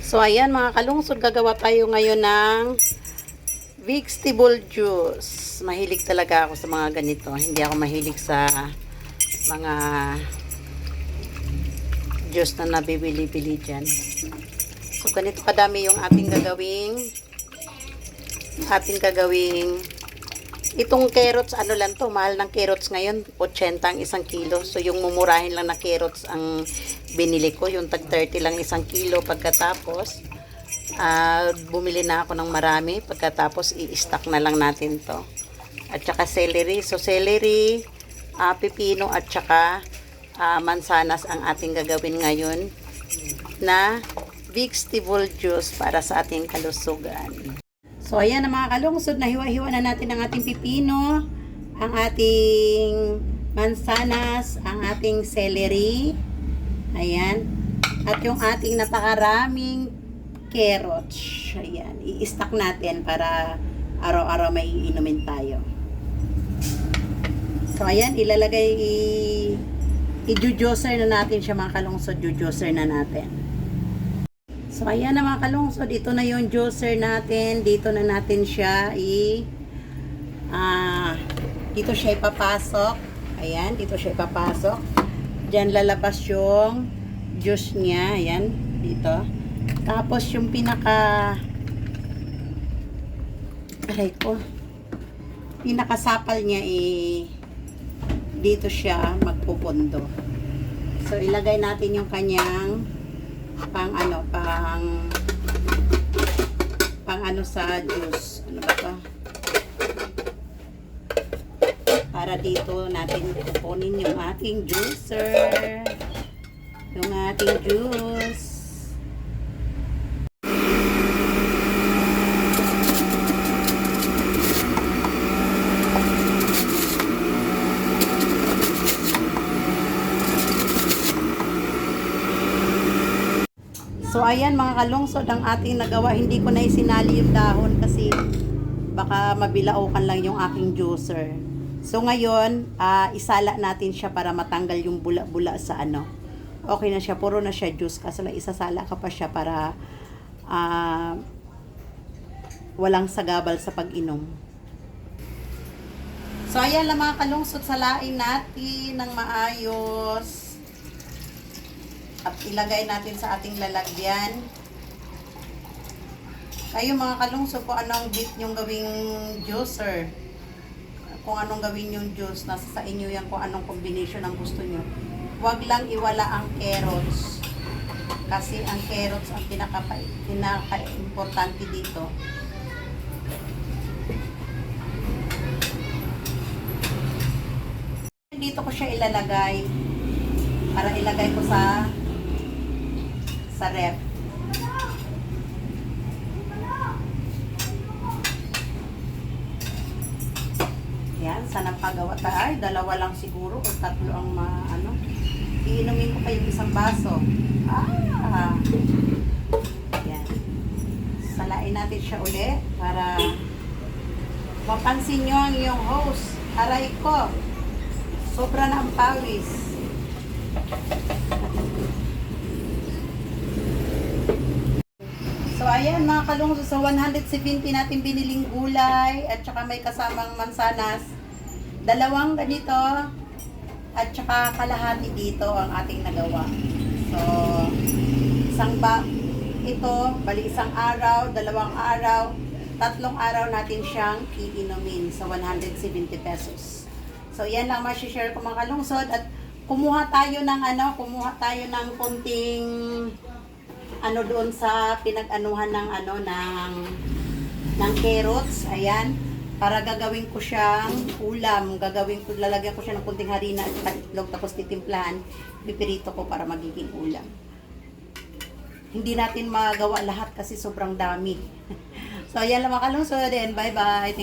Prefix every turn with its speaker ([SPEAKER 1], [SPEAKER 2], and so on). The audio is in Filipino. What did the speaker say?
[SPEAKER 1] So ayan mga kalungsod, gagawa tayo ngayon ng vegetable juice. Mahilig talaga ako sa mga ganito. Hindi ako mahilig sa mga juice na nabibili-bili dyan. So ganito kadami yung ating gagawing itong carrots, ano lang to, mahal ng carrots ngayon, 80 ang isang kilo. So yung mumurahin lang na carrots ang binili ko, yung tag 30 lang isang kilo. Pagkatapos bumili na ako ng marami, pagkatapos i-stock na lang natin to. At saka celery, so celery, pipino at saka mansanas ang ating gagawin ngayon na vegetable juice para sa ating kalusugan. So ayan na mga kalungsod, nahiwa-hiwa na natin ang ating pipino, ang ating mansanas, ang ating celery, ayan, at yung ating napakaraming carrots. Ayan, i-stack natin para araw-araw may iinumin tayo. So ayan, ilalagay, i-juicer na natin siya mga kalungsod, juicer na natin. So ayan na mga kalungsod, ito na yung juicer natin. Dito na natin siya dito siya ipapasok. Ayan, dito siya ipapasok. Diyan lalabas yung juice niya, ayan, dito. Tapos yung pinakasapal niya dito siya magpupundo. So ilagay natin yung kanyang pang sa juice. Ano ba to? Para dito natin kukunin yung ating juicer. Yung ating juice. So ayan mga kalungsod, ang ating nagawa. Hindi ko na isinali yung dahon kasi baka mabilaukan lang yung aking juicer. So ngayon, isala natin siya para matanggal yung bula-bula sa ano. Okay na siya, puro na siya juice. Kasi lang isasala ka pa siya para walang sagabal sa pag-inom. So ayan lang mga kalungsod, salain natin ng maayos. At ilagay natin sa ating lalagyan. Kayo mga kalungsod, kung anong bit yung gawing juicer, kung anong gawin yung juice, nasa sa inyo yan kung anong combination ang gusto nyo. Huwag lang iwala ang carrots. Kasi ang carrots ang pinaka-importante dito. Dito ko siya ilalagay para ilagay ko sa ref. Yan, sana pagawa tayo. Ay, dalawa lang siguro o tatlo ang iinumin ko pa yung isang baso. Yan. Salain natin siya ulit para mapansin nyo ang iyong host. Aray ko. Sobra na ang pawis. So ayan mga kalungsod, sa 170 natin biniling gulay at saka may kasamang mansanas, dalawang ganito at saka kalahati dito ang ating nagawa. So bali isang araw, dalawang araw, tatlong araw natin siyang iinumin sa 170 pesos. So yan lang ma-share ko mga kalungsod. At kumuha tayo ng konting doon sa pinag-anuhan ng carrots. Ayan, para gagawin ko siyang ulam. Lalagyan ko siya ng konting harina at itlog, tapos titimplahan, pipirito ko para magiging ulam. Hindi natin magawa lahat kasi sobrang dami. So ayan lang mga kalungsod, and bye bye.